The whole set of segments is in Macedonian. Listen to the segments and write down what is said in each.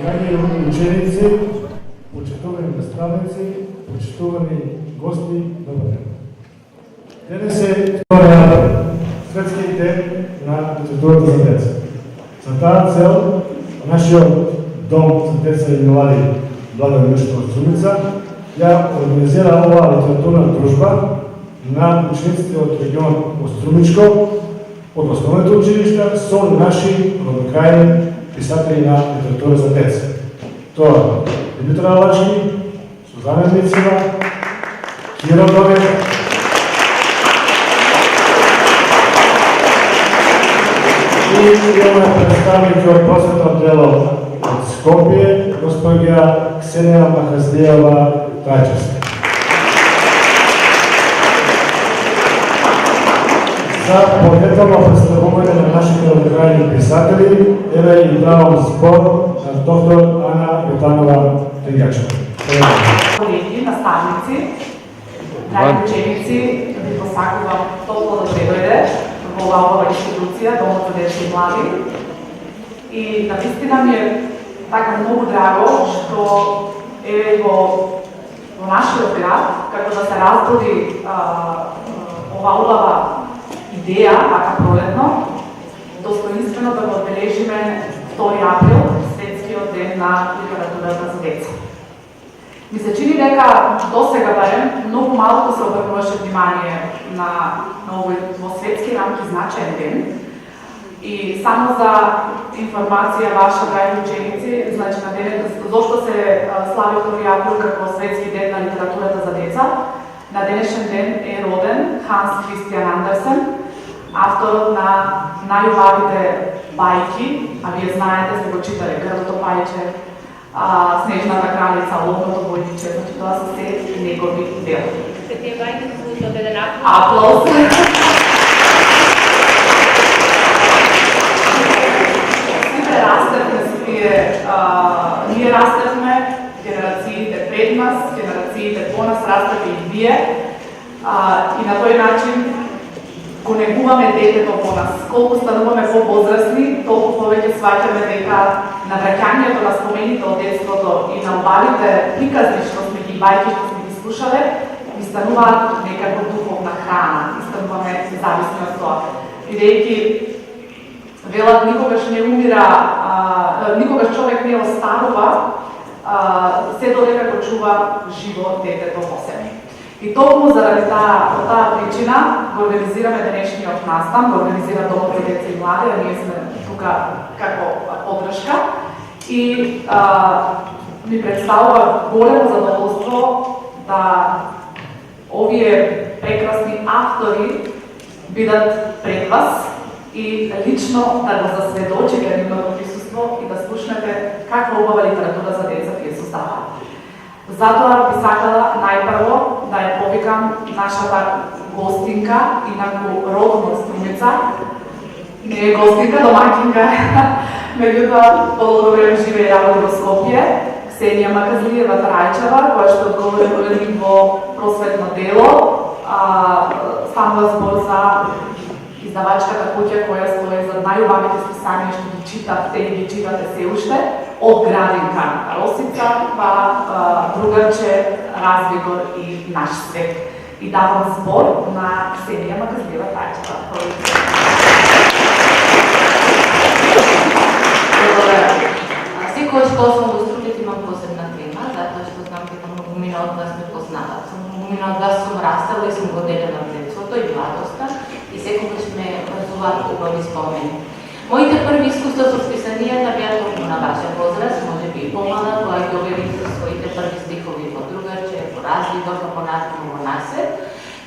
Драги ученици, почитувани наставници, почитувани гости, добър ден! Денес е Светски ден на литературата за деца. За тази цел нашият дом за деца и млади Блага Мишко Струмица я организира ова литературна дружба на учениците от регион Острумичко от основните училища со наши роднокрајни писатели на литература за деца. Тоа е Димитар Алачки, Сузана Мицева, Киро Довев, и имаме представници од просветно дело од Скопје, госпоѓа Ксенија Махаздиева Трајчевска. За подготовка представување на нашите роднокрајни писатели, еве и давам збор на доктор Ана Јотанова Тенгачева. Колеги, наставници, драги ученици, ви посакувам топло да дојдете во оваа институција, Домот за деца и млади. И навистина ми е така многу драго што е во нашиот град, како да се разбуди ова убава идеја, така пролетно, достоинствено да го одбележиме 2 април, Светскиот ден на литературата за деца. Ми се чини дека досега барем многу малку се обрнуваше внимание на овој во светски рамки значаен ден. И само за информација ваша, драги ученици, значи на денес, зошто се слави 2 април како Светски ден на литературата за деца, на денешен ден е роден Ханс Кристиан Андерсен, авторот на најубавите бајки, а вие знаете, сте го читали Грдото пајче, Снежната кралица, Ловното војниче, значи тоа се се негови дела. Се тие бајки се случат од еден аплауз. Сите растевме со тие, ние растевме, генерациите пред нас, генерациите по нас растеве и вие, и на тој начин го негуваме детето во нас. Колку стануваме по-возрастни, толку повеќе сваќаме дека навраќањето на спомените од детството и на убавите приказни што сме ги бајки, што сме ги слушале, ни стануваат некако духовна храна, и стануваме зависни од тоа. Бидејќи велат никогаш не умира, никогаш човек не останува, се додека го чува живо детето во себе. И толку заради таа причина го организираме денешниот настан, го организира Домот за деца и млади, а ние сме тука како поддршка. И ми представува големо задоволство да овие прекрасни автори бидат пред вас и лично да го засведочите нивното присуство и да слушнете каква убава литература за деца тие создаваат. Затоа би сакала најпрво да ја повикам нашата гостинка, инаку родом од Струмица. Не е гостинка, домакинка, меѓутоа долго време живее и работи во Скопје, Ксенија Махаздиева Трајчева, која што одговори во просветно дело. Станува збор за издавачката куќа која стои за најубавите списанија што ги читавте и ги читате се уште, од Градинка, Росица, па Другарче, Развигор и Наш свет. И давам збор на Ксенија Махаздиева Трајчева. Благодаря. Секојаш кога сум во Струмица имам посебна тема, затоа што знам дека многумина од вас ме познават. Многумина од вас сум растела и сум го делена од детството и младоста и секогаш ме врзуваат убави спомени. Моите први искуства со писанијата беа токму на ваша возраст, може би и помала, кога ги објавих со своите први стихови во Другарче, во Развигор, па понатаму во Насет.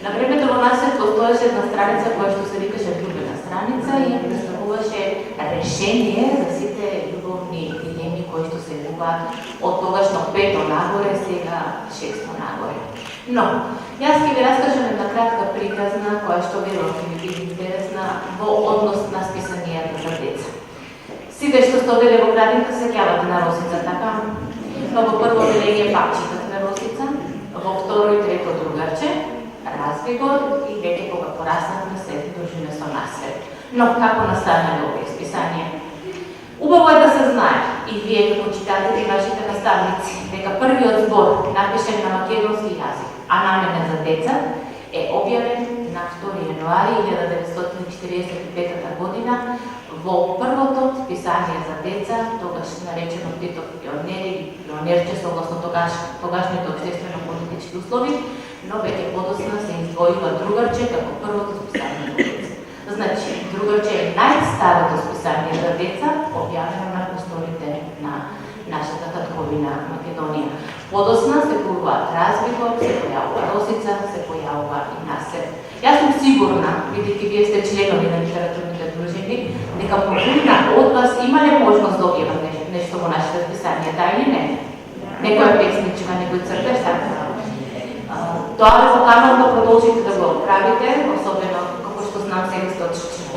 На времето во Насет постоеше една страница која што се викаше љубена страница и ја представуваше решение за сите љубовни дилеми кои што се јавуваат од тогашно 5 нагоре, сега 6 нагоре. Но, јас ќе ви раскажам една кратка приказна која што верувам ќе ви биде интересна во однос на списанијата за деца. Сите што сте оделе во Градинка се сеќавате на Росица, така? Но во прво оделение пак читавме Росица, во второ и трето Другарче, Развигор и веќе кога пораснавме се дружиме со Насвет. Но како настанале овие списанија? Убаво е да се знае, и вие како читатели и вашите наставници дека првиот збор напишен на македонски јазик, а наменен за деца, е објавен на 2 јануари 1945 година во првото списание за деца, тогаш наречено Титов пионер или пионерче согласно тогашните општествено-политички услови, но веќе подоцна се издвојува Другарче како првото списание за деца. Значи, Другарче е најстарото списание за деца, објавено на просторите на нашата татковина Македонија. Подоцна се појавуваат Развиков, се појавува Росица, се појавува и Насер. Јас сум сигурна, бидејќи вие сте членови на литературните дружини, дека половина од вас имале можност да објават нешто во нашите списанија, да или не? Некоја песничка, некој цртеж, така. Тоа ве поканувам да продолжите да го правите, особено како што знам сега сте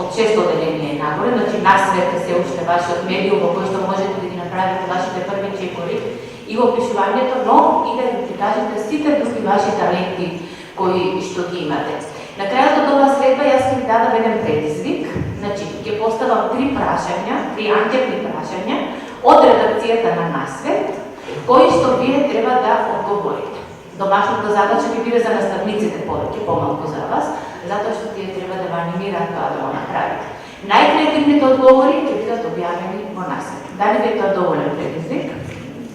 од 6 оделение нагоре, значи Насвет е се уште вашиот медиум во кој што можете да ги направите вашите први чекори и во пишувањето, но и да ги прикажете сите други ваши таленти кои што ги имате. На крајот од оваа следба јас ќе ви дадам еден предизвик, значи ќе поставам 3 прашања, 3 анкетни прашања од редакцијата на Насвет, кои што вие треба да одговорите. Домашната задача ќе биде за наставниците повеќе, помалку за вас, затоа што тие треба да ве анимираат тоа да го направите. Најкреативните одговори ќе бидат објавени во Насвет. Дали ви е тоа доволен предизвик?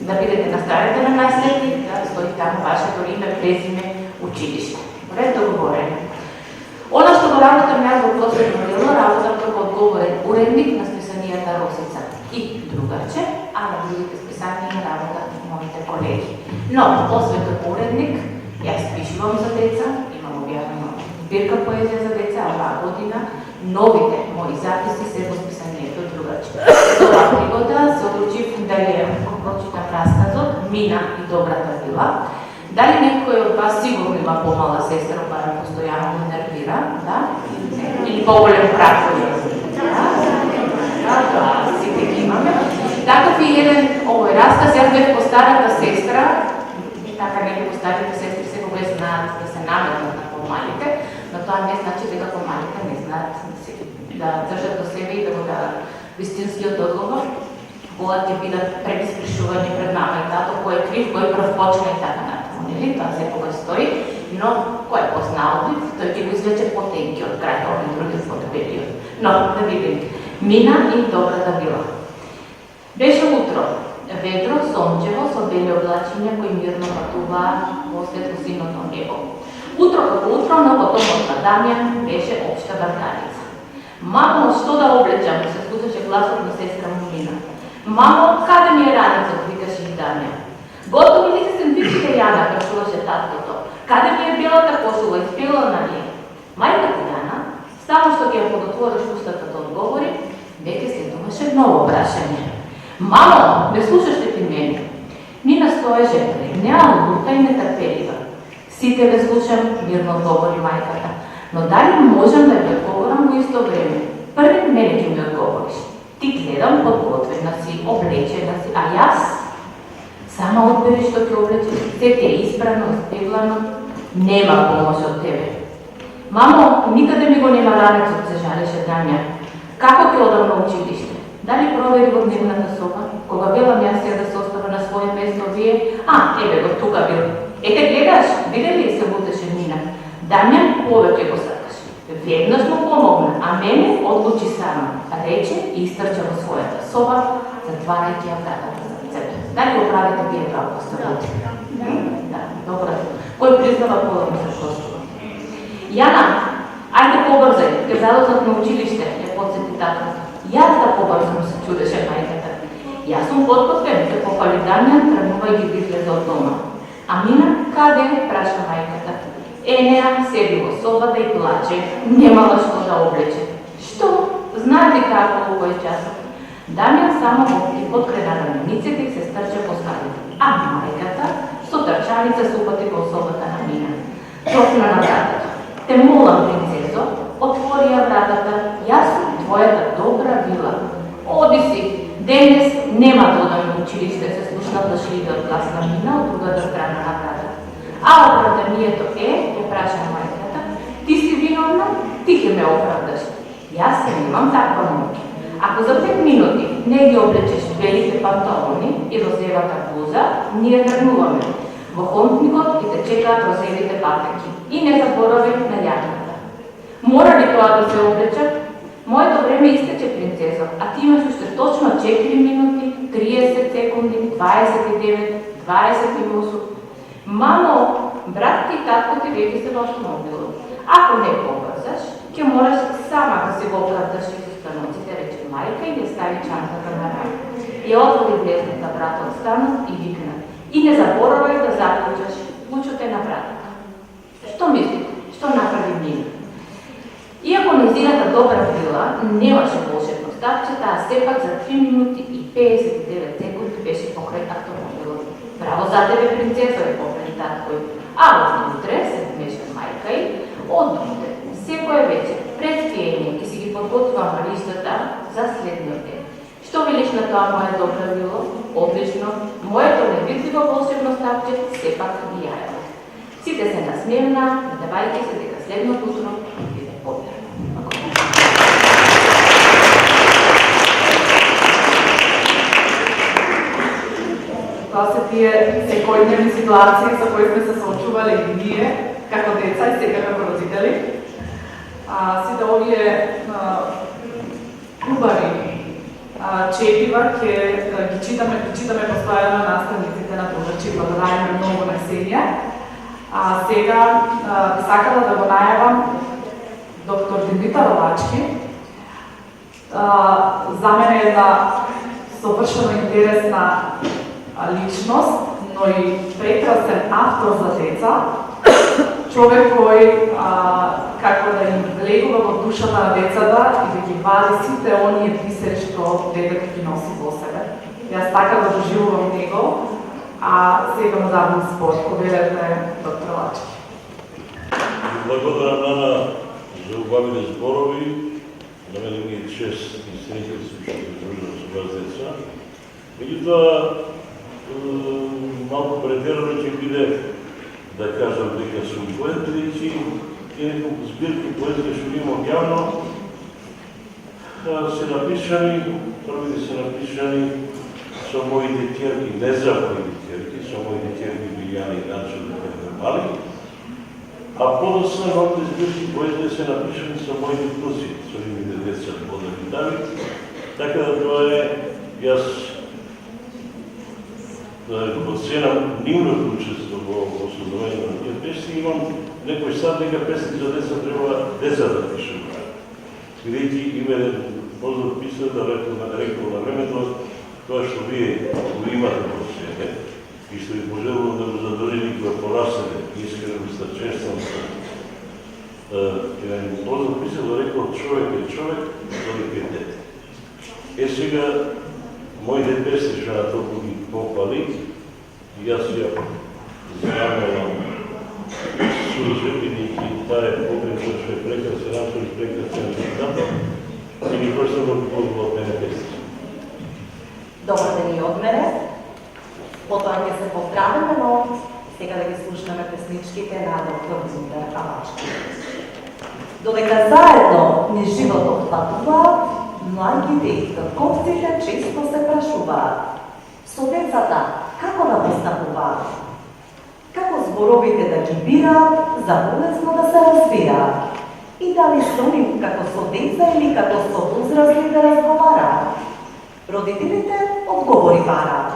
Да бидете на страните на Насвет и да стои таму вашето име, презиме, училиште. Ред договорење. Она што го работам јас во просветно дело, работам како одговорен уредник на списанијата Росица и Другарче, а на другите списанија работат моите колеги. Но, освен како уредник, јас пишувам за деца, имам објавено збирка поезија за деца, а оваа година новите мои записи се во списанието Другарче. За оваа пригода се одлучив да ја прочитам расказот Мина и добрата вила. Дали некој од вас сигурно има помала сестра, барем постојано го нервира, да? Или поголем брат кој е? Да, сите ги имаме. Таков и еден овој расказ, јас бев постарата сестра, така некои постарите сестри секогаш знаат да се наметнат на помалите, но тоа не значи дека помалите не знаат да држат до себе и да го дадат вистинскиот одговор, кога ќе бидат предиспрашување пред мама и тато, кој е крив, кој прв почна и така натаму. Тоа секогаш стои, но кој е познаотлив, тој ќе го извлече потенки од крајот, овој други подбелиот. Но, да видим. Мина и добрата вила. Беше утро, ведро, сончево, со бели облачиња кои мирно патуваа во светлосиното небо. Утро како утро, но во домот на Дамјан беше општа врканица. Мамо, што да облечам? Се слушаше гласот на сестра му Мина. Мамо, каде ми е ранецот? Викаше и Дамјан. Готови ли се сендвичите, Јана, прашуваше таткото? Каде ми е белата косува, испилана ли е? Мајката Јана, само што ќе ја подотвориш устата да одговори, веќе следуваше ново прашање. Мамо, не слушаш ли ти мене? Нина стоеше пред неа, лута и нетрпелива. Сите ве слушам, мирно одговори мајката, но дали можам да ви одговорам во исто време? Први мене ќе ми одговориш. Ти гледам подготвена си, облечена си, а јас? Сама одбери што ќе облечеш, се ти е испрано, испеглано, нема помош од тебе. Мамо, никаде ми го нема ранецот, се жалеше Дамјан. Како ќе одам на училиште? Дали провери во дневната соба? Кога велам јас ја да се остава на своје место, вие? Еве го, тука бил. Ете гледаш, биде ли се бутеше Нина? Дамјан повеќе го сакаш. Веднаш му помогна, а мене одлучи сама. Рече и истрча во својата соба, затварајќи ја вратата за лицето. Дали го правите вие тоа поставите? Да, добро. Кој признава половно се костува? Јана, ајде побрзај, ќе задознат на училиште, ја подсети татата. Јас да побрзам, се чудеше мајката. Јас сум подготвен, се похвали Дамјан, тргнувајќи да излезе од дома. А Мина, каде? Праша мајката. Енеа седи во собата и плаче, немала што да облече. Што? Знаете како овој часот? Дамјан само покрај на рамениците и се стрча по скалите. А мајката со трчаница се упати во собата на Мина. Чопна на вратата. Те молам, принцезо, отвори ја вратата, јас сум твојата добра вила. Оди си, денес нема да одам на училиште, се слушна плашливиот глас на Мина од другата страна на вратата. А оправданието е, ја праша мајката, ти си виновна, ти ќе ме оправдаш. Јас се немам таква моќ. Ако за 5 минути не ги облечеш белите панталони и розовата блуза, ние тргнуваме. Во хонтникот ги те чекаат розовите патеки. И не заборави на јагната. Мора ли тоа да се облечат? Моето време истече, принцезо, а ти имаш уште точно 4 минути, 30 секунди, 29, 28. Мамо, брат ти и татко ти веќе се во автомобилот. Ако не побрзаш, ќе мораш сама да си го оправдаш и станоците, рече мајка и ја стави чантата на рај. Ја отвори влезната брата од станот и викна: и не заборавај да заклучаш клучот е на братка. Што мислите? Што направи Мина? Иако незината добра била, немаше волшебно ставче, таа сепак за 3 минути и 59 секунди беше покрај автомобилот. Браво за тебе, принцесо, е покрај таткој. А однутре се вмеша мајка и однутре. Секој вечер, пред спиење, ќе си ги подготвувам листата за следниот ден. Што велиш на тоа моја добра било? Одлично, моето невидливо волшебно ставче сепак ги јаело. Сите се насмевна, надевајќи се дека следното утро биде победно. Тоа се тие секојдневни ситуации со кои сме се соочували и ние, како деца и сега како родители. Сите овие убави четива ќе ги читаме постојано на страниците на Тужачи, благодариме многу на Ксенија. Сега би сакала да го најавам доктор Димитар Овачки. За мене е една совршено интересна личност, но и прекрасен автор за деца. Човек кој како да им влегува во душата на децата и да ги вади сите оние бисери што детето ги носи во себе. Јас така да доживувам него, сега му давам спор. Повелете, доктор Овачки. Благодарам, Нана, за убавите зборови. На мене ми е чест и среќа се што ги дружам со вас деца. Меѓутоа, малку претерано ќе биде да кажам дека сум поет, бидејќи неколку збирки поезија што ги имам јавно се напишани, првите се напишани со моите ќерки, не за моите ќерки, со моите ќерки Билјана и Данчо дека не мали, а подоцна новите збирки поезија се напишани со моите внуци, со нивните деца Бодан и Давид, така да тоа е, јас го ценам нивното учество во создавање на тие песни, имам некој став дека песни за деца треба деца да пишува. Бидејќи има еден познат писател рекол на времето, тоа што вие го имате во себе и што ви пожелувам да го задржите кога порасне, искрено ви чествам еден познат писател рекол: човек е човек, додека е дете. Сега моите песни што на толку ги попали, и јас ја замелам сузе, бидејќи таа е погледно што е прекрасен автор и прекрасен рецитатор, и ни просто го полува од мене песни. Добар ден и од мене. Потоа ќе се поздравиме, но сега да ги слушнеме песничките на доктор Димитар Овачки. Додека заедно низ животот патуваат, младите и татковците често се прашуваат со децата како да постапуваат, како зборовите да ги бираат за полесно да се разбираат и дали со нив како со деца или како со возрастни да разговараат. Родителите одговори бараат.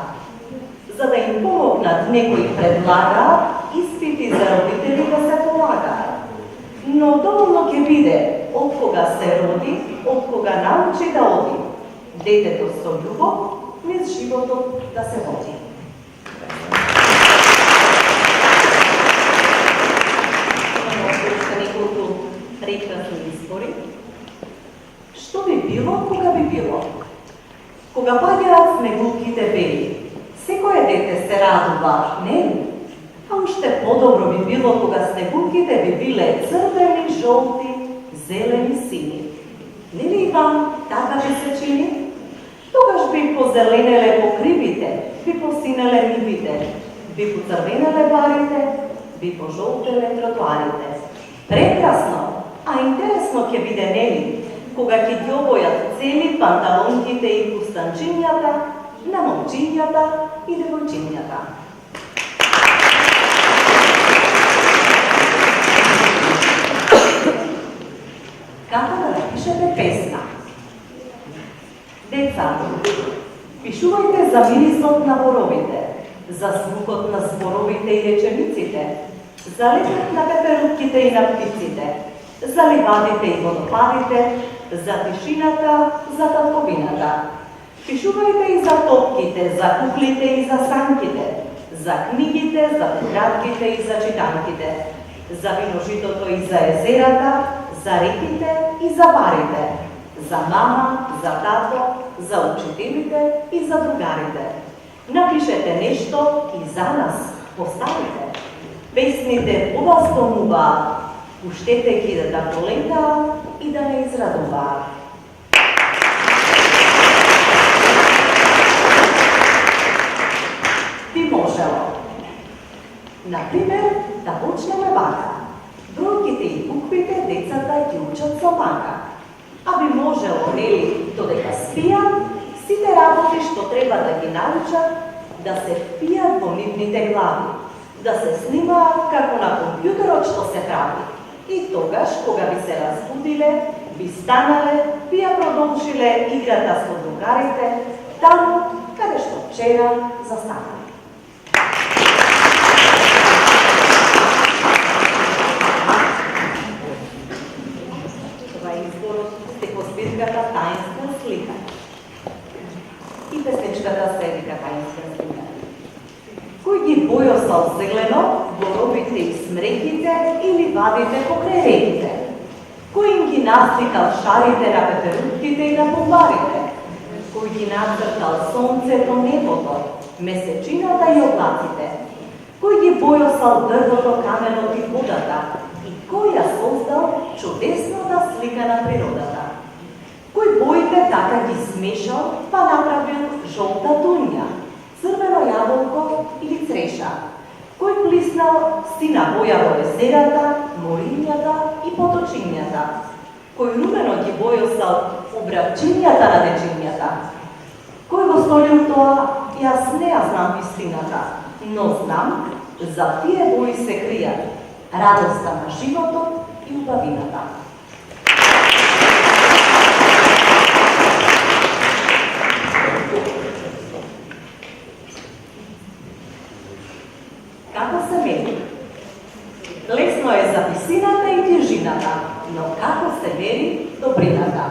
За да им помогнат, некои предлагаат испити за родители да се полагаат. Но доволно ќе биде од кога се роди, од кога научи да оди. Детето со љубов низ животот да се води. Неколку прекрасни избори. Што би било кога би било? Кога паѓаат снегулките бели, секое дете се радува, нели? А уште подобро би било кога снегулките би биле црвени, жолти, зелени, сини. Нели Иван така би се чини? Тогаш би позеленеле покривите, би посинеле нивите, би поцрвенеле барите, би пожолтеле тротоарите. Прекрасно, а интересно ќе биде, нели? Кога ќе ги обојат цели панталонките и пустанчињата на момчињата и девојчињата. Како да напишете песна? Деца, пишувајте за мирисот на боровите, за звукот на зборовите и речениците, за летот на пеперутките и на птиците, за ливадите и водопадите, за тишината, за татковината. Пишувајте и за топките, за куклите и за санките, за книгите, за тетрадките и за читанките, за виножитото и за езерата, за реките и за барите, за мама, за тато, за учителите и за другарите. Напишете нешто и за нас, поставите. Песните вас домуваат, пуштете ги да полетаат и да не израдуваат. Би можело. Например, да почнеме вака. Бројките и буквите децата ги учат со мака. А би можело, нели, додека спијат, сите работи што треба да ги научат, да се впијат во нивните глави, да се снимаат како на компјутерот што се прави. И тогаш, кога би се разбудиле, би станале, би ја продолжиле играта со другарите, таму каде што вчера застанале. Збирката таинска слика. И песничката се вика таинска слика. Кој ги бојосал зелено, боровите и смреките или вадите покрај реките? Кој им ги насликал шарите на пеперутките и на бомбарите? Кој ги нацртал сонцето, небото, месечината и облаците? Кој ги бојосал дрвото, каменот и водата? И кој ја создал чудесната слика на природата? Кој боите така ги смешал, па направил жолта тунја, црвено јаболко или цреша? Кој плиснал сина боја во езерата, морињата и поточињата? Кој румено ги бојосал обрачињата на дечињата? Кој го сторил тоа, јас не ја знам вистината, но знам, за тие бои се кријат радоста на животот и убавината. Како се мери? Лесно е за висината и тежината, но како се мери добрината?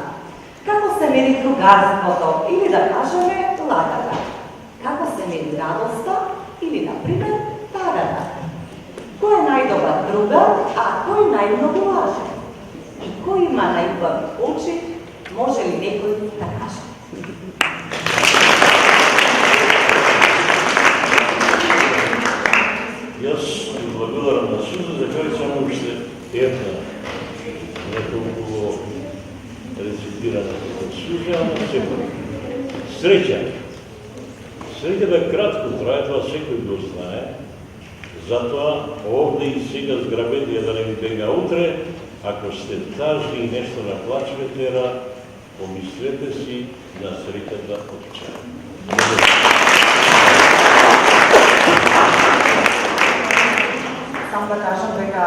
Како се мери другарството или да кажеме лагата? Како се мери радоста или, например, тагата? Кој е најдобар другар, а кој најмногу лаже? И кој има најубави очи, може ли некој да каже? Јас ви благодарам на Суза, за кој само уште една неколку рецитирана од Суза, ама сепак. Среќа. Среќа да кратко трае, тоа секој го знае. Затоа овде и сега зграбете ја да не ви бега утре, ако сте тажни и нешто наплачвате, помислете си на среќата од вчера. Само да кажам дека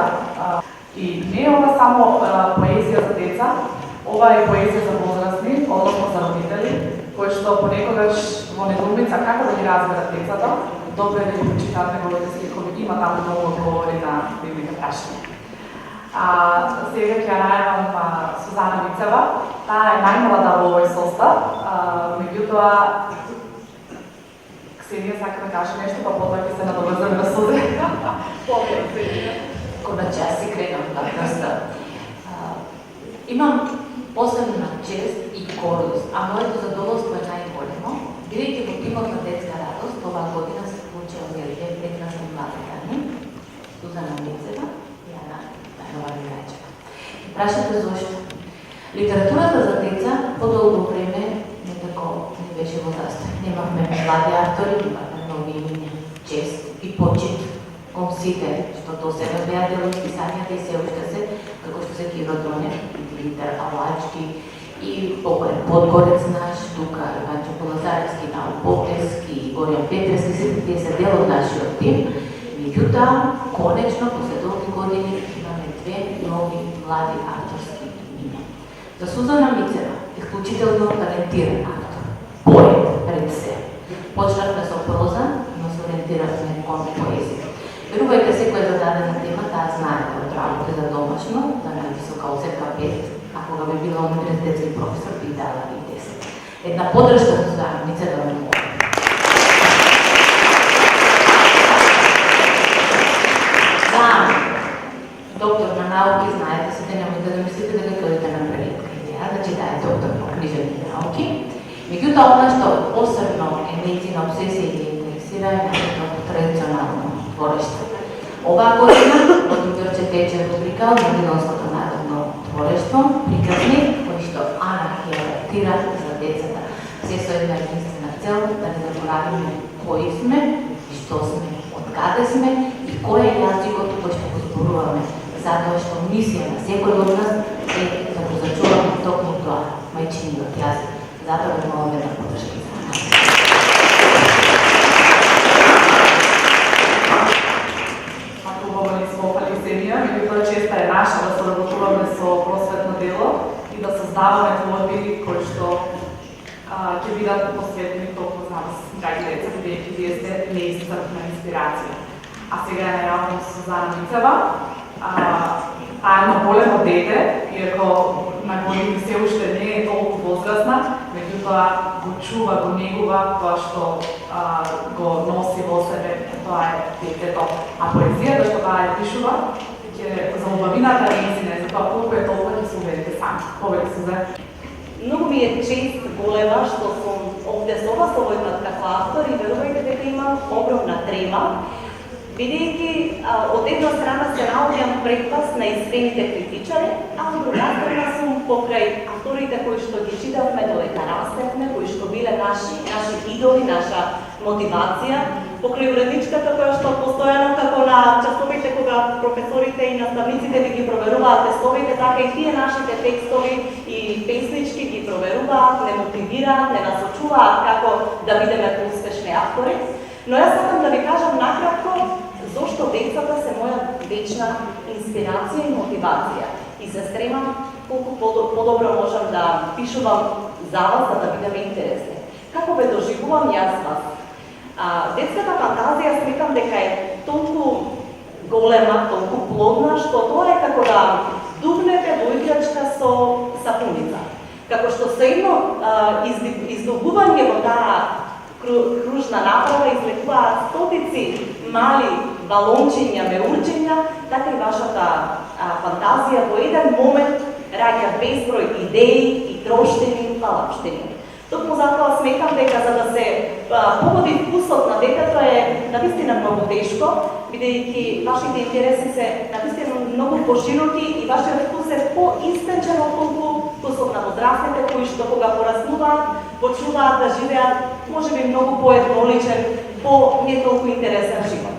и не е ова само поезија за деца, ова е поезија за возрастни, односно за родители, кои што понекогаш во недоумица како да ги разберат децата, добро е да ги прочитаат неговите стихови, има таму многу одговори на нивните прашања. Сега ќе ја најавам Сузана Мицева, таа е најмлада во овој состав, меѓутоа Ксенија сака да каже нешто, па потоа ќе се надоврзаме на Сузана. Кога час си кренам на прста. Имам посебна чест и гордост, а моето задоволство е најголемо, бидејќи во тимот на детска радост оваа година се случи овие 15 млади дани, Сузана Мицева и Ана Тајнова-Мирајчева. Прашате зошто? Литературата за деца подолго време некако не беше во застој. Немавме млади автори, немавме нови имиња, чест и почит кон сите што до себе беа дел од писањата и се уште се, како што се Киро Донев, Димитар Алачки и Подгорец наш, тука Иванчо Полазаревски, Нао Ботевски и Горијан Петрески, сите тие се дел од нашиот тим. Меѓутоа, конечно, после долги години имаме две нови млади авторски имена. За Сузана Мицева, исклучително талентиран автор, поет пред се. Почнавме со проза, но се ориентиравме кон поезија. Верувајте, секој зададена тема, таа знаете од работа за домашно, да не висока оценка 5, а кога би била универзитетски професор, би дала и 10. Една подршка за Сузана Мицева ми моля. Доктор на науки, знаете, сите немојте да мислите дека ходите на прелетка идеја, да читаете доктор на книжевни науки. Меѓутоа, она што посебно е нејзина обсесија и ги интересира е нашето традиционално творештво. Оваа година во Дубјорче тече рубрика од Македонското народно творештво, приказни, кои што Ана ја адаптира за децата. Се со една единствена цел да не заборавиме кои сме, што сме, откаде сме и кој е јазикот кој што го зборуваме. Затоа што мисија на секој од нас е да го зачуваме токму тоа, мајчиниот јазик. Затоа да моламе да подршки за нас. Ако убаво ни смопали земја, меѓутоа честа е наша да се работуваме со просветно дело и да создаваме творби кои што ќе бидат посветени токму за нас, драги деца, бидејќи вие сте неисцрпна инспирација. А сега е најавно Сузана Мицева. Таа е едно големо дете, иако на години се уште не е толку возрастна, меѓутоа го чува, го негува тоа што го носи во себе, тоа е детето. А поезијата што таа е пишува, ќе за убавината нејзина, за тоа колку е толку ќе се уверите сами. Повеќе Сузана. Многу ми е чест голема што сум овде со вас овојднат како автор и верувајте дека имам огромна трема, бидејќи од една страна се наоѓам пред вас на искрените критичари, а од друга страна сум покрај авторите кои што ги читавме додека растевме, кои што биле наши идоли, наша мотивација, покрај уредничката која што постојано како на часовите кога професорите и наставниците ви ги проверуваат тестовите, така и тие нашите текстови и песнички ги проверуваат, не мотивираат, не насочуваат како да бидеме успешни автори. Но јас сакам да ви кажам накратко зошто децата се моја вечна инспирација и мотивација. И се стремам колку подобро можам да пишувам за вас, за да бидеме интересни. Како ве доживувам јас вас? Детската фантазија сметам дека е толку голема, толку плодна, што тоа е како да дувнете во играчка со сапуница. Како што со едно издобување во таа кружна направа извлекуваат стотици мали балончиња, меурчиња, така и вашата фантазија во еден момент раѓа безброј идеи и троштини и палапштини. Токму затоа сметам дека за да се погоди вкусот на детето е навистина многу тешко, бидејќи вашите интереси се навистина многу пошироки и вашиот вкус е поистенчен отколку вкусот на возрастните кои што кога пораснуваат, почнуваат да живеат можеби многу поедноличен, не толку интересен живот.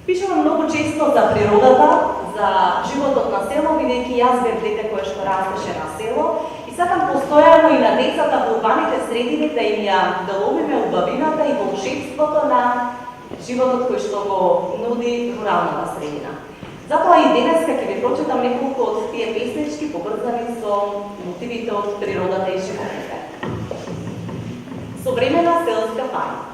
Пишувам многу често за природата, за животот на село, бидејќи јас бев дете кое што растеше на село и сакам постојано и на децата во урбаните средини да им ја доловиме убавината и волшебството на животот кој што го нуди руралната средина. Затоа и денеска ќе ви прочитам неколку од тие песнички поврзани со мотивите од природата и животите. Современа селска пања.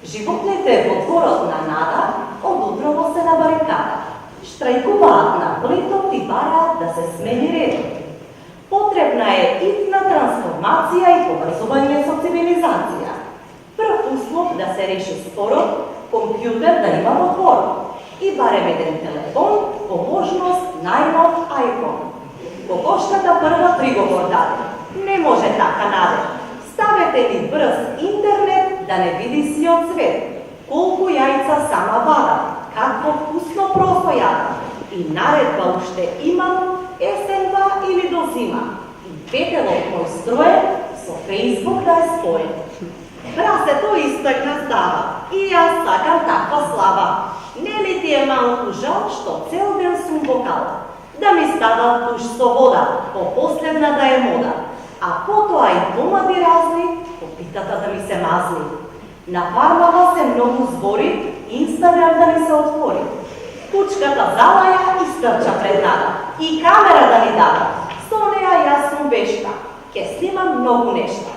Животните во дворот на Нада од утрово се на барикада. Штрајкуваат на плетот и бараат да се смени редот. Потребна е итна трансформација и поврзување со цивилизација. Прв услов да се реши спорот, компјутер да има во дворот. И барем еден телефон, по можност најнов iPhone. Кокошката прва приговор даде. Не може така наде. Ставете ли брз интернет да не види сиот свет. Колку јајца сама вада, какво вкусно просо јада. И наредба уште имам, есенва или до зима. И петелот мој строен, со Facebook да е споен. Прасето истакна става, и јас сакам таква слава. Не ли ти е малку жал, што цел ден сум вокал? да ми стават туш со вода, по последна да е мода, а потоа и помади разни, по питата да ми се мазни. На фармава се многу збори, Инстаграм да ми се отвори. Кучката залаја и стрча пред нада, и камера да ни дада. Со неа јас сум вешта, ке снимам многу нешта.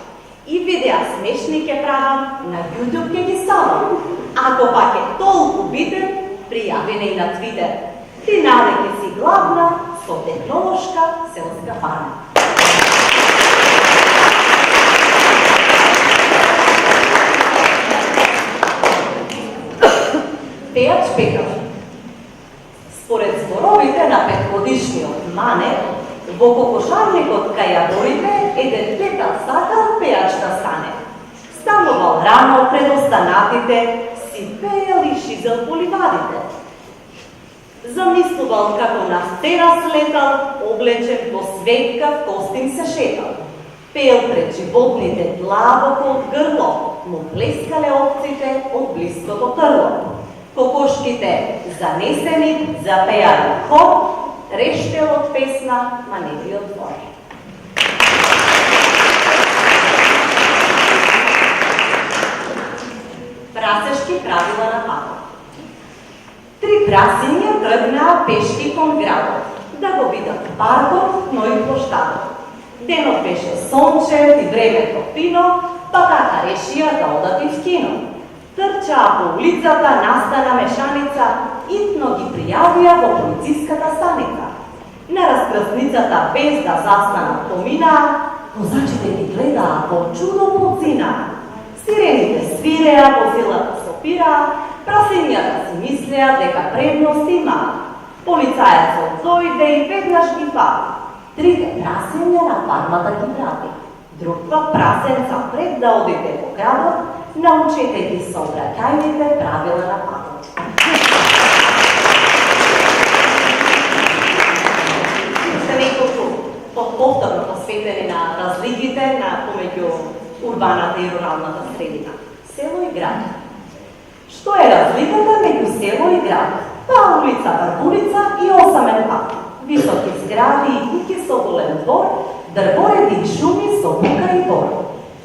И видеа смешни ке правам, на YouTube ке ги ставам. Ако пак е толку битен, пријави не и на Твитер. Ти навеќе си главна со технолошка селска фарма. Пејач Пекар. Според зборовите на петгодишниот Мане, во кокошарникот кај јадорите еден петар сакал пејач да стане. Станувал рано пред останатите, си пеел и шизел по ливадите. Замислувал како на сцена слетал, облечен во светкав костим се шетал. Пеел пред животните длабоко од грло, му плескале овците од блиското трло. Кокошките занесени, запеали хор, рештелот песна, ма не би двор. Прасешки правила на патот. 3 прасиња тргнаа пешки кон градот, да го видат паркот, но и площадот. Денот беше сончев и времето фино, па така решија да одат и в кино. Трчаа по улицата, настана мешаница, итно ги пријавија во полициската станица. На раскрсницата без да застанат поминаа, возачите ги гледаа во чудо полцина. Сирените свиреа, возилата сопираа, прасињата си мислеа дека предност имаа. Полицајецот дојде и веднаш ги фати. 3 прасиња на фармата ги врати. Друг пат прасенца пред да одите во градот, научете ги сообраќајните правила на патот. Се неколку повторно посветени на разликите на помеѓу урбаната и руралната средина. Село и град. Што е разликата меѓу село и град? Па улица врз улица и осамен пат. Високи згради и куќи со голем двор, дрвореди и шуми со бука и бор.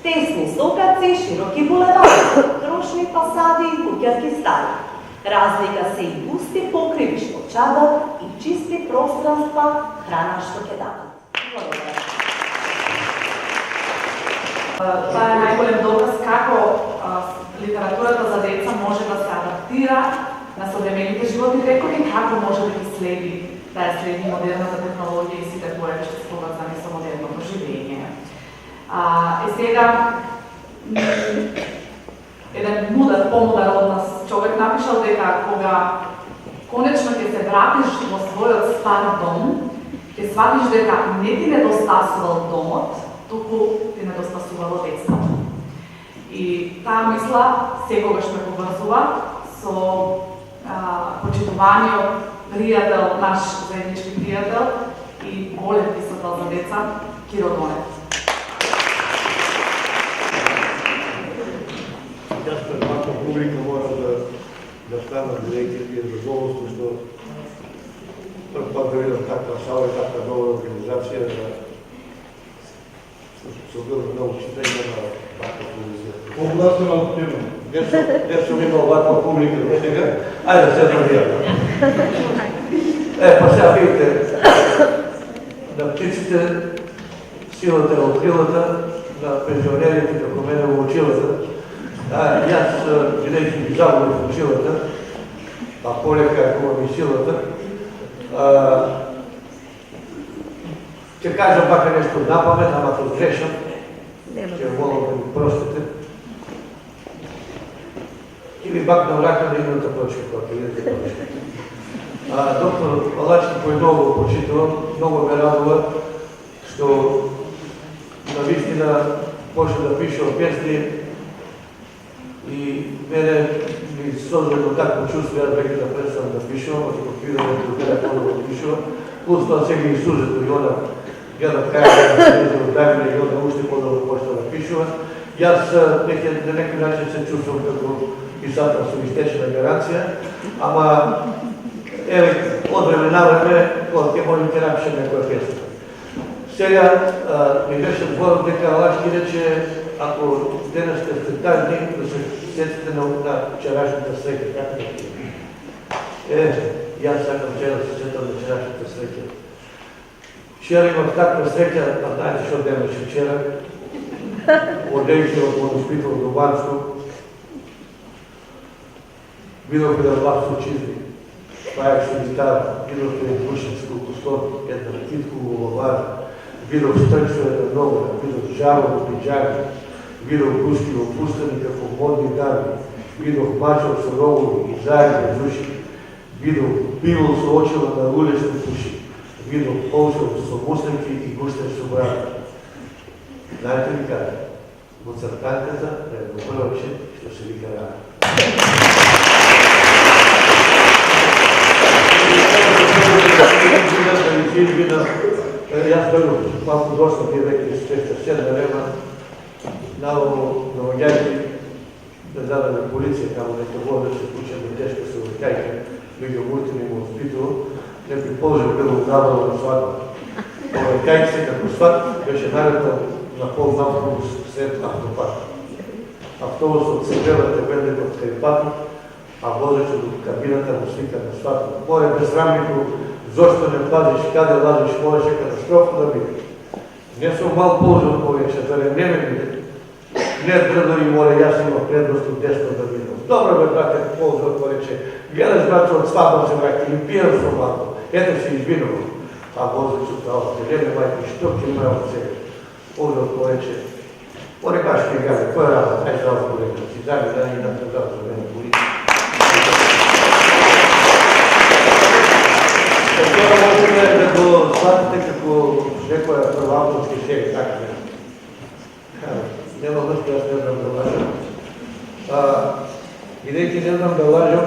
Тесни сокаци, широки булевари, трошни фасади и куќарски стари. Разлика се и густи покриви што чадат и чисти пространства, храна што ќе дадат. Благодарам. Това е најголем доказ како литературата за деца може да се адаптира на современите животни текови, како може да ги следи, да ја следи модерната технологија и сите кои што се поврзани со модерното живење. Сега еден мудар, помудар од нас човек напишал дека кога конечно ќе се вратиш во својот стар дом, ќе сватиш дека не ти недостасувал домот, туку ти недостасувало детството. И таа мисла секогаш ме поврзува со почитуваниот пријател, наш заеднички пријател и голем писател за деца, Киро Донев. Јас пред ваква публика мора да станам директор и задоволство што прв пат да видам таква сала и таква добра организација да се одбира многу читање на таква телевизија. Погласно активно. Деш сум имал ваква публика до сега, ајде се навијам. Па сега видите, на птиците силата е од крилата, на пензионерите како мене во очилата. Јас, бидејќи ги загубив очилата, а полека е кога ми силата, ќе кажам бака нешто напамет, ама тоа грешам, ќе волам да ми простите. И ви бакнам рака на едната точка, која ќе видите точка. Доктор Палачки Појдово почитувам, многу ме радува што навистина почна да пише о песни и мене ми создадено такво чувство, јас веќе да престанам да пишувам, а како видам дека телефонот да пишувам, плюс тоа сега и сужето и она гледат кај да се одавиле и она уште подобро почна да пишува. Јас веќе на некој начин се чувствам како писател со истечена гаранција, ама еве од време на време ќе можем ќе напишем некоја песна. Сега ми беше зборот дека Алашки рече, ако денес сте тажни, да се сетите на вчерашната среќа. Како да ти? Јас сакам вчера да се сетам на вчерашната среќа. Вчера имах таква среќа, а знаете што демаше вчера? Одејќи од Моноспитол до Банско, видов еден Лапсо Чизми, пајак со гитара, видов еден Пушинско кустот, една китку во лавар, видов Стрчо еден новина, видов Жаро во пиджами, видов Гуски во пустаника во модни дани, видов Мачов со ровови и заедно зуши, видов Било со очила на улични пуши, видов Полшов со мусленки и густер со брада. Знаете ли каде? Во црканката на едно првче што се вика Рана. Јас дојдов малку доста, тие веќе сте седна време, наово наваѓајќи да дадаме полиција, камо нека вода се случаја тешка се увлекајќи, меѓу Муртин и Моноспитол, некој положил било забава на сватба. Увлекајќи се како сват, беше наредно на пол автобус сред автопат. Автобусот се гледате бендекот кај патот, а возачот од кабината му свика на сватба. Море безрамнику, зошто не пазиш, каде лазиш, можеше катастрофа да биде. Не сум мал положил повеќе, зарем не ме биде. Не дрдо и море, јас имам предност од десно да бидам. Добро бе, брате, положил повеќе. Гледаш, брате, од сватба се враќа и пијам со малко. Ето се извинувам. А возачот на овде, не ме мајки, што ќе имам од сега? Положил повеќе. Море баш не гали, кој е работа? Ај зал повеќе, си дами да не да зал за мене полиция. Тоа можеме да го сватите како некоја првоавторски шега, така не. Нема врска, јас не знам да лажам. Бидејќи не знам да лажам,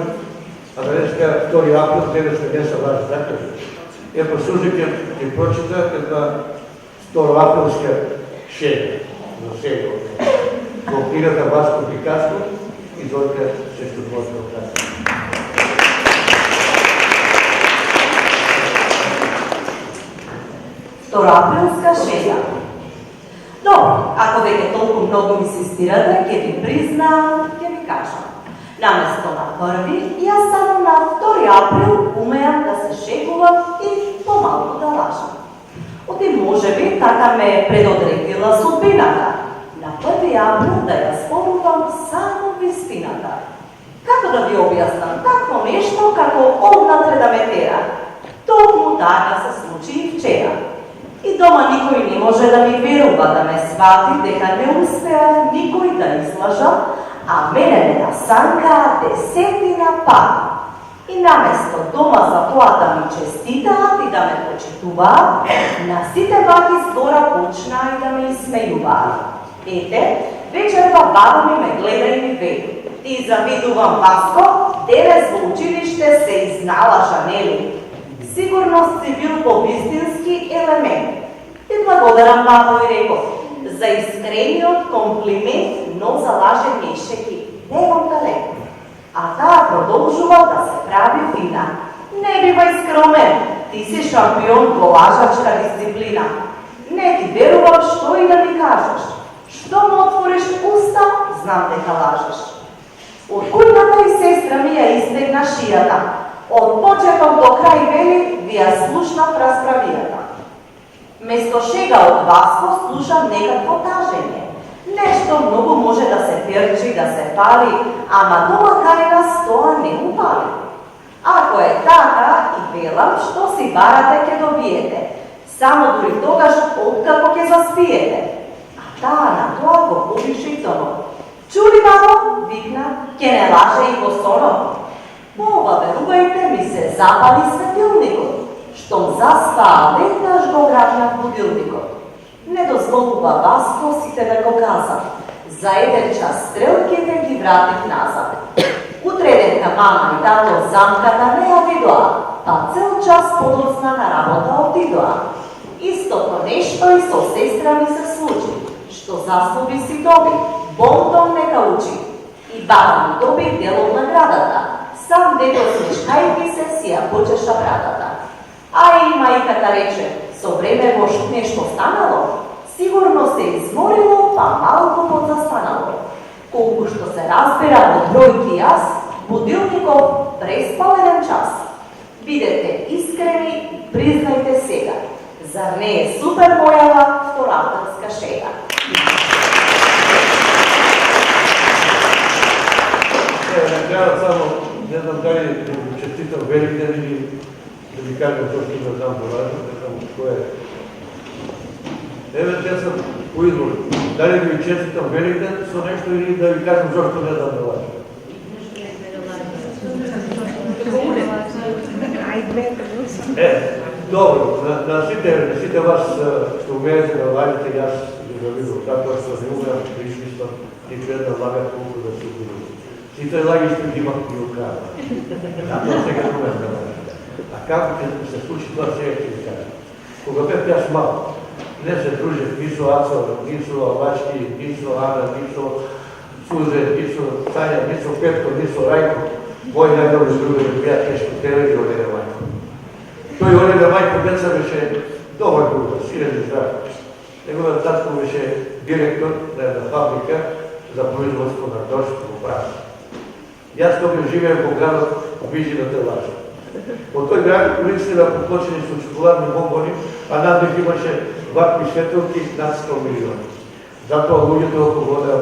а денеска 2 април, денеска не се лажа, така? Епо сужи ќе прочита една 2 априлска шега, за сега. Во книгата Васко Пикасо и Зорка Шештоплотна Каса. Априлска шега. Добро, ако веќе толку многу инсистирате, ќе ви признам, ќе ви кажам. Наместо на 1, јас само на 2 април умеам да се шегувам и помалку да лажам. Оти можеби така ме предодредила судбината. На 1 април да ја спомнувам само вистината. Како да ви објаснам такво нешто како однатре да ме тера? Токму така се случи и вчера. И дома никој не може да ми верува, да ме свати дека не успеа никој да излажа, а мене ме насанкаа 10 пати. И наместо дома за тоа да ми честитаат и да ме почитуваат, на сите баки збора почнаа и да ме исмејуваат. Ете, вечерва баба ми ме гледа и ми вели: ти завидувам, Васко, денес во училиште се изналажа, нели? Сигурно си бил по-вистински елемент. И благодарам, бабо, и реков, за искрениот комплимент, но за лажен мешеки. Немам талент. А таа продолжува да се прави фина. Не бивај скромен, ти си шампион во лажачка дисциплина. Не ти верувам што и да ми кажеш. Што му отвориш уста, знам дека лажеш. Од кујната и сестра ми ја истегна шијата. Од почеток до крај вели, ви ја слушнав расправијата. Место шега од Васко слушам некакво тажење. Нешто многу може да се перчи, да се пали, ама дома кај нас тоа не упали. Ако е така и велам, што си барате ќе добиете, само дури тогаш откако ќе заспиете. А таа на тоа го повиши тонот. Чули, бабо, викна, ќе не лаже и во сонот. Ова, верувајте ми, се запали светилникот. Штом заспаа, веднаш го грабнав будилникот. Не дозволува Васко, сите ме го казав. За 1 час стрелките ги вратив назад. Утреденка мама и тато замката не ја видоа, па цел час подоцна на работа отидоа. Истото нешто и со сестра ми се случи. Што заслуги си доби, бонтон нека учи. И баба ми доби дел од наградата. Сам дедо смешкајќи се си ја почеша брадата. А и мајката рече, со време во нешто станало, сигурно се изморило, па малку подзастанало. Колку што се разбира во бројки јас, будилников преспал еден час. Бидете искрени и признајте сега. Зар не е супер појава втораторска шега? Накрая само, не знам дали да ви честитам Великден или да ви кажем то, што не знам поважно, не знам кој е. Еве, те съм по избор. Дали да ви честитам Великден со нешто или да ви кажем зашто не знам да важно. Добро, на сите вас што умеете да лагате, јас ви да видам, така што не умеам пришли што ни една лага колку да се убедам. Сите лаги што ги имам и украва. Така сега не умеам да лагам. А како ќе се случи тоа сега ќе ви кажам. Кога бев јас мал, не се дружев ни со Ацо, ни со Албачки, ни со Ана, ни со Сузе, ни со Тања, ни со Петко, ни со Рајко. Мој најдобри другари беа Тешко Теле и Олега Мајко. Тој Олега Мајко деца беше добар другар, силен и здрав. Неговиот татко беше директор на една фабрика за производство на дожд во Праш. Јас тогаш живеев во градот Вижината лажа. Во тој град улиците беа поплочени со чоколадни бомбони, а над них имаше вакви светелки над 100 милиони. Затоа луѓето околу водеа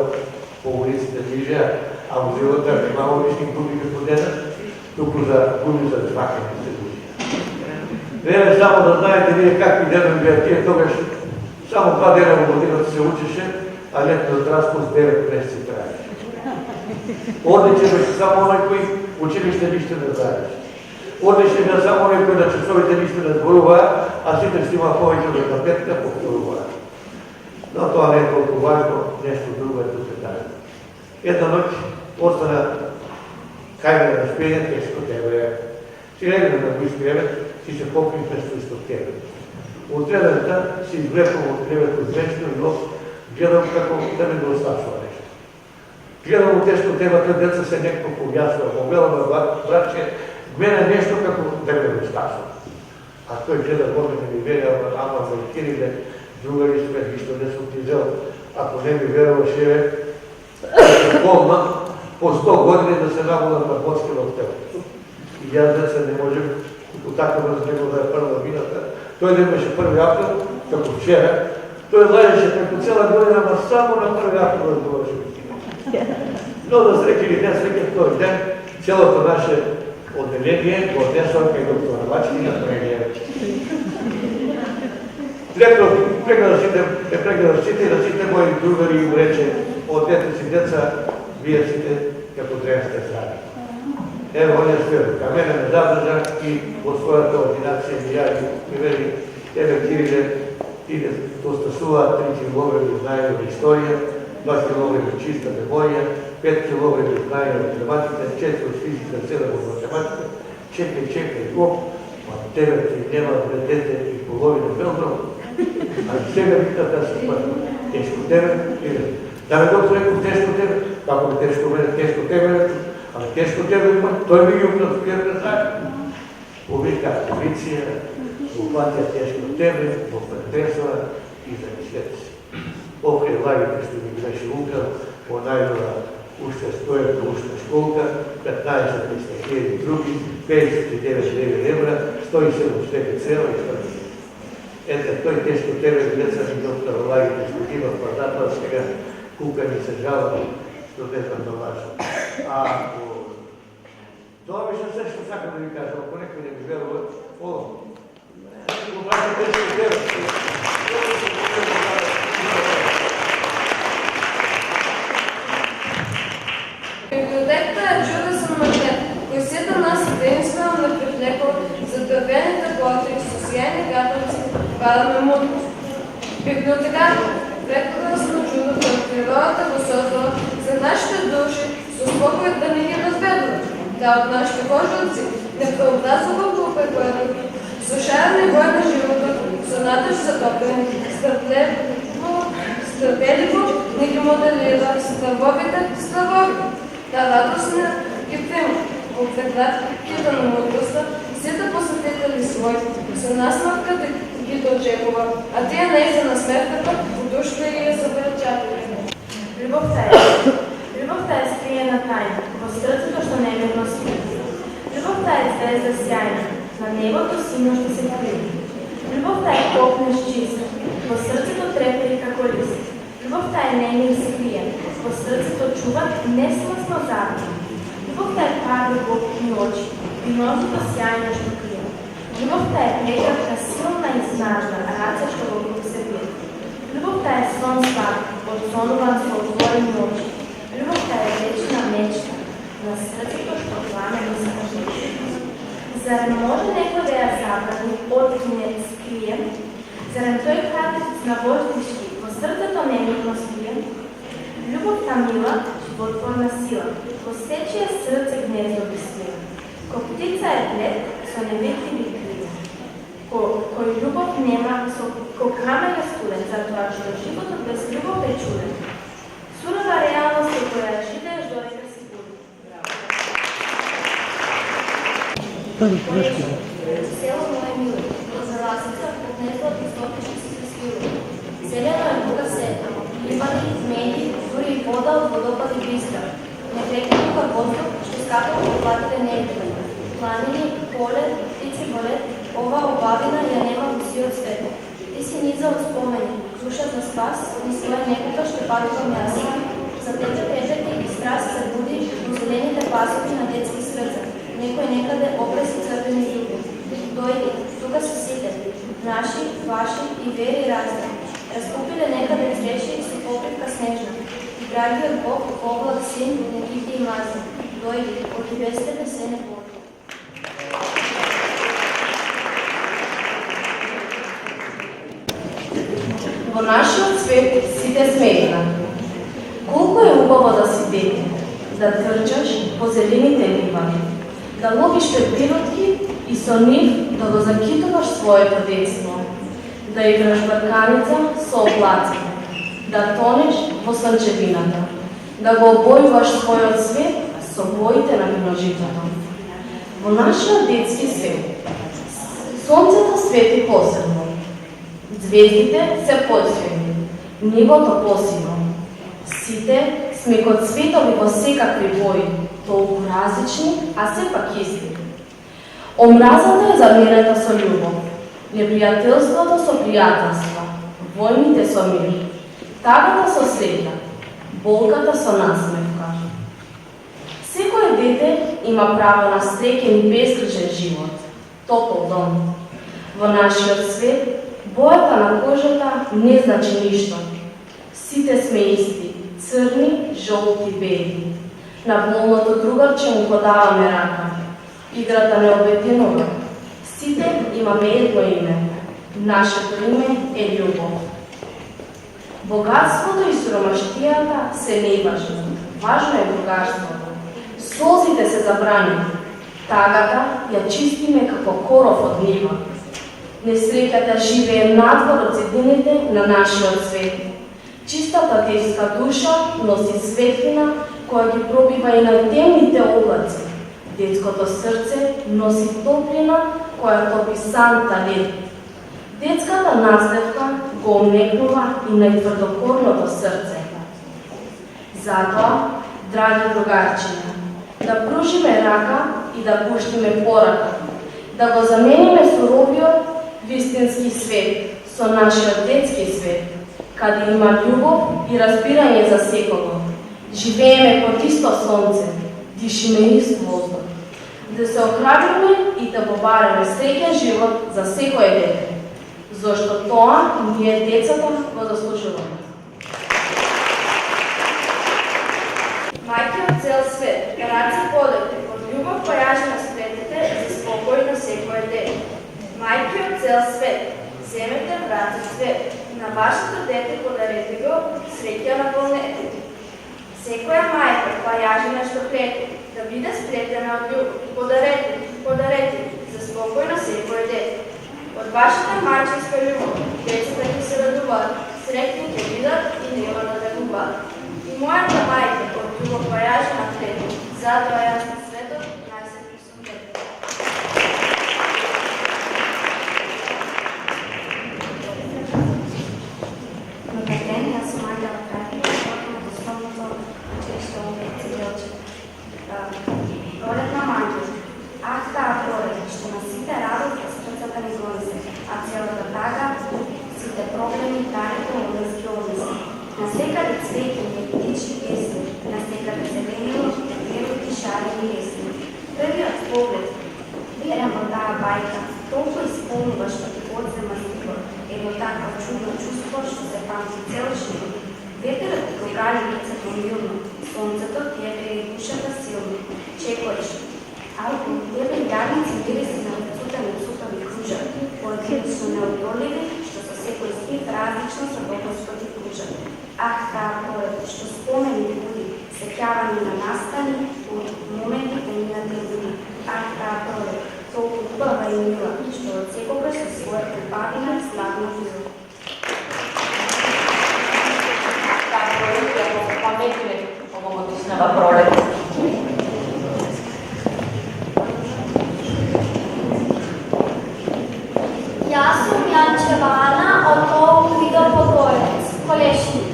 по улиците движеа, а во живота немало лични губи како денес, туку за губи за жвакани се движеа. Време само да знаете вие какви денови беа тие, тогаш само 2 дена во годината се учеше, а летниот распуст 9 месеци траеше. Одличен беше само оној кој училиште ништо не знаеше. Одличен беше само оној кој на часовите ништо не зборуваа, а сите што имаа повеќе од една петка повторуваа. Но тоа не е толку важно, нешто друго е тука дали. Една ноќ остана хајде да спиење Тешко Теле. Си легна на кој спиевет, си се покрихме со исто тебе. Од едната си извлекам од кревето звечно и нос, гледам како да ме досташува нешто. Гледам од Тешко Теле, деца се некако повјасува, повеламе братче, мене нешто како да ме досташува. А тој гледа може да ми вери, ама за Кириле, другари сме, што не сум ти зел, ако не ми веруваше, болна, по 100 години да се набудам на Боцки в тело. И јас деца не можем, како така него да е прва мината. Тој ден беше 1 април, како вчера, тој лажеше како цела година, ама само на 1 април да говореше вистина. Но да среќа или не среќа тој ден, целото наше одделение го однесува кај доктор Бачки на Прелиевич. Прегледа сите и на сите мои другари им рече, одете си деца, вие сите како треба сте здрави. Ево, он е сведок, а мене ме задржа и во својата ординација ми вели, еве Кириле, ти не достасува 3 килограми знаење од историја, 2 килограми чиста меморија, 5 килограми знаење од математика, 4 од физика, 7 од математика, чекај, оп, ма тебе ти нема дете и половина Белдром, а сега викат да се спати. Тешко тебе, да ме доктор реков тешко тебе, како ме тешко тебе, ама тешко тебе има, тој ми ги укна вкерна заедно. Повика полиција, го платија тешко тебе, го претресува и замислете се. Окре лагите што ми беше украл, понајдува уште 100 уште школка, 15.000 други, 59 евра, 107 штеке цела и 100. Ете, тој тешко тебе деца ми доктор лагите што има пазатоа сега кука ми се жала што не знам да лажа. Тоа беше се што сакам да ви кажам, ако некој не ми верува, олам. Го браќа тешко тебе. Библиотеката е чудесен магнет, кој сета нас единствено да привлекува задавените плотри со сјајни гатанци, падаме мудрост. Библиотеката прекрасно чудо кој природата го создава за нашите души со спокој да не ги разбедува, да од нашите кожуци не преобразува во прекојно, со шарни бој на живота, со надеж за топен, стрателиво не ги моделира стравовите стравови. Да радостно ги приема. От загадките на мудростта, сите посетители свой, со насмъртка да ги дочекува, а тия не за насмъртката, подушно и я забрачатели. Любовта е скриена тайна, во срцето што немирно спи. Любовта е звезда сјајна, на небото сино што се крие. Любовта е попнеш чист, во срцето трепери како лист. Любовта е немир скриен, во срцето чува несласно запи. Любовта е пари голубни очи, винозото сјајно што крие. Любовта е прекратка, силна и снажна, раца што во груб се бие. Любовта е сон сват, одсонуван со отворени очи. Любовта е вечна мечта, на срцето што пламени се кажи. Зарем може некој да ја забрани, откине, скрие? Зарем тој кратец на воздишки во срцето немирно спие? Любовта мила, животворна сила, во сечија срце гнездо би свила. Ко птица е плет, со неветливи крила. Кој любов нема, ко камен е студен, затоа што животот без любов е чуден. Сурова реалност е која живееш додека си буден. Село моje мило, за ласица отнесла од истопишки си се скрили. Зелено е тука сета, липади, меди, дури и вода од водопади бистра. Непрекинука воздух, што скапа по платите небите. Планини, поле, птици болет, ова обавина ја нема во сиот свет. Ти си низа од спомени, душа за спас, низ твоја некото што патувам јас. За тебе трепети и страст се буди во зелените пасови на детски срца. Некој некаде опреси црвени зуби. Дојди, тука се сите, наши, ваши и вери разни. Раскупиле некаде цвеше и со покривка снежна. И драгиот Бог, облак син, не ги ти мази. Дојди, од без тебе се не води. Во нашиот свет сите сме еднакви. Колку е убаво да си дете, да трчаш по зелените ливади, да ловиш пепиротки и со нив да го закитуваш своето детство, да играш брканица со облаците, да тонеш во сончевината, да го обојуваш својот свет со боите на миножитото. Во нашиот детски свет, сонцето свети посебно, звездите се посветни, небото посино. Сите сме код светови во секакви бои, толку различни, а сепак исти. Омразата е заменета со љубов, непријателството со пријателство, војните со мир, тагата со среќа, болката со насмевка. Секој дете има право на среќен и безгрижен живот, топол дом. Во нашиот свет, бојата на кожата не значи ништо. Сите сме исти, црни, жолти, бели. На болното другарче му подаваме рака. Играта не обединува. Сите имаме едно име. Нашето име е љубов. Богатството и сиромаштијата се неважни. Важно е другарството. Солзите се забранени. Тагата ја чистиме како коров од нива. Несреќата живее надвор од зидините на нашиот свет. Чистата детска душа носи светлина која ги пробива и на темните облаци. Детското срце носи топлина која топи санта лед. Детската наследка го омекнува и најтврдокорното срце. Затоа, драги другарчиња, да пружиме рака и да пуштиме порака, да го замениме суровиот вистински свет со нашиот детски свет, каде има љубов и разбирање за секого. Живееме под исто сонце, дишиме ист воздух. Да се охрабриме и да побареме среќен живот за секој дете, зашто тоа ние децата го заслужуваме. Мајки од цел свет, раце подете, од љубов појажи на светите за спокој на секој дете. Мајки од цел свет, земете брат свет, на вашето дете подарете го, среќа на волнете. Секоја мајка појажи нешто крепко, да биде спретена од љубов. Подарете, за спокој на секој дете. Од вашата мајчинска љубов, децата ќе се радуваат, среќни ќе бидат и нема да тегуваат. И мојата мајка од љубов појажи на крепко, затоа јас на светот најсетни сум дете. Пролетна магија. Ах, таа пролет, што на сите радост срцата ни гонесе, а целата тага, сите проблеми, тарето, односки, односи. На секаде цветење, птички песни, на секаде зеленило, вероти, шарени лесни. Првиот поглед, верам во таа бајка, толку исполнува што ти одзема сигур, едно такво чудно чувство што се памти цел живот. Ветерот ти го гали лицето милно, сонцето ти е грее душата силно. Чекориш, алко, тебе јагници мириси на цутани цутови кружат, поетите су неодоливи, што со секој спит различно со доказко ти кружат. Ах, таа пролет, што спомени буди, сеќавани на настани, од моменти поминати години. Ах, таа пролет, толку убава и мила, што од секогаш со својата бавина славно била. Таа пролет ја паметиме овогодишнава пролет. Јас сум Јанчевана од овог видео погорец, Колешник.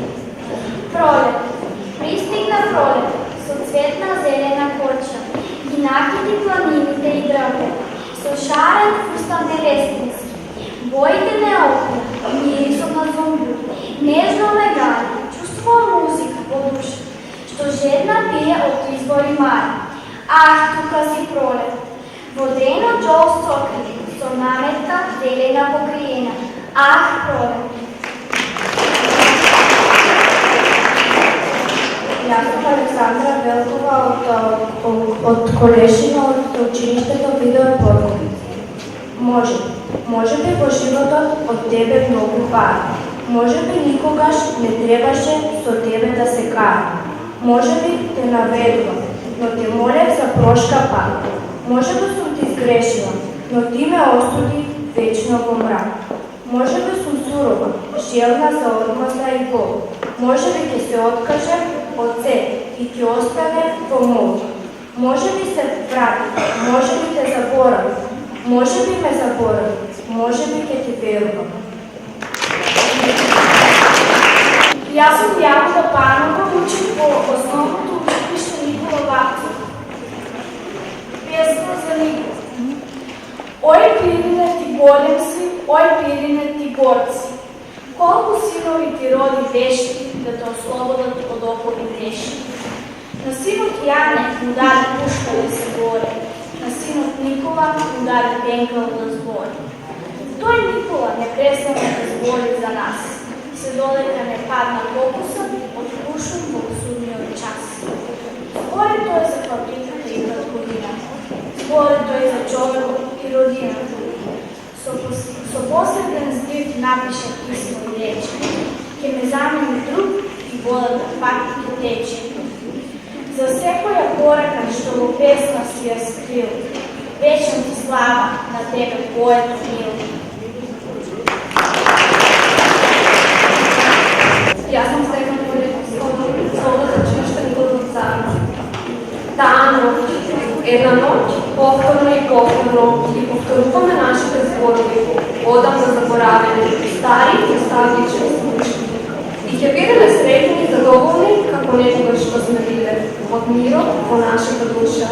Пролет. Пристигна пролет, со цветна зелена коча, ги накити планините и дрве, со шарен фустан нелестински, боите неопна, мирисот на зомбу, нежно легали, чувствува музика по душа, што жедна пие од извори мари. Ах, тука си пролет, водено джол сокрили, со наметка зелена покриена. Ах, пролет. Јас сум Александра Велкова од Колешина, од училиштето Видој Подгорец. Може би во животот од тебе многу пара. Може би никогаш не требаше со тебе да се кара. Може би те наведувам, но те молев за прошка пак. Може би сум ти сгрешила, но ти ме осуди вечно во мрак. Може би сум сурова, желна за одмазда и бол. Може би ќе се откажем од се и ќе остане во мол. Може би се врати, може би те заборави, може би ме заборави, може би ќе ти верувам. Јас сум Јанка Панова, учим по основното училиште Никола Вапцев. Песна за Никола. Ој пирине ти голем си, ој пирине ти горци. Колку синови ти роди вешти, да те ослободат од окови тешки. На синот Јане му даде пушка да се бори, на синот Никола му даде пенкал да збори. Тој Никола не престана да збори за нас, се додека не падна фокусот од пушот во судниот час. Збори тој за фабриката и трговина, збори тој за човекот и родината. Со последен здив напиша писмо и рече, ке ме замени друг и водата пак ке тече. За секоја порака што во песна си ја скрил, вечен ти слава на тебе поет мил. Јас сум Стефан Полетов, солдат училиште Никола Царов. Таа ноќ, една ноќ, повторно и повторно, ги повторуваме нашите зборови, одамна заборавени, стари и носталгични случаи. И ќе бидеме среќни и задоволни како некогаш што сме биле, од мирот во нашата душа.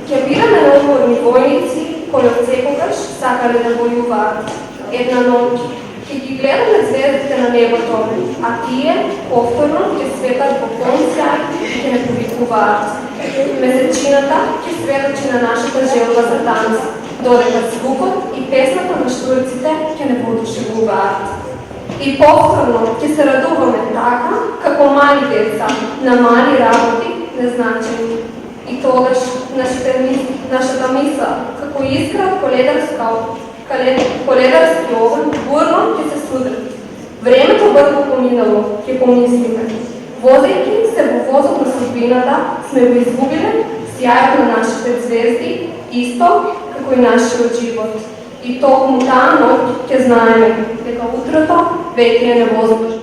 Ќе бидеме неуморни војници кои од секогаш сакале да војуваат. Една ноќ ќе ги гледаме звездите на небото, а тие повторно ќе светат во полн сјај и ќе не повикуваат. Месечината ќе сведочи на нашата желба за танц, додека звукот и песната на штурците ќе не воодушевуваат. И повторно ќе се радуваме така, како мали деца, на мали работи незначени. И тогаш нашата мисла, како искра од коледарски оган, бурно ќе се судри. Времето брзо поминало, ќе помислиме. Возејќи се во возот на судбината, сме го изгубиле сјајот на нашите звезди, исто како и нашиот живот. И токму таа ноќ ќе знаеме дека утрото веќе е невозможно.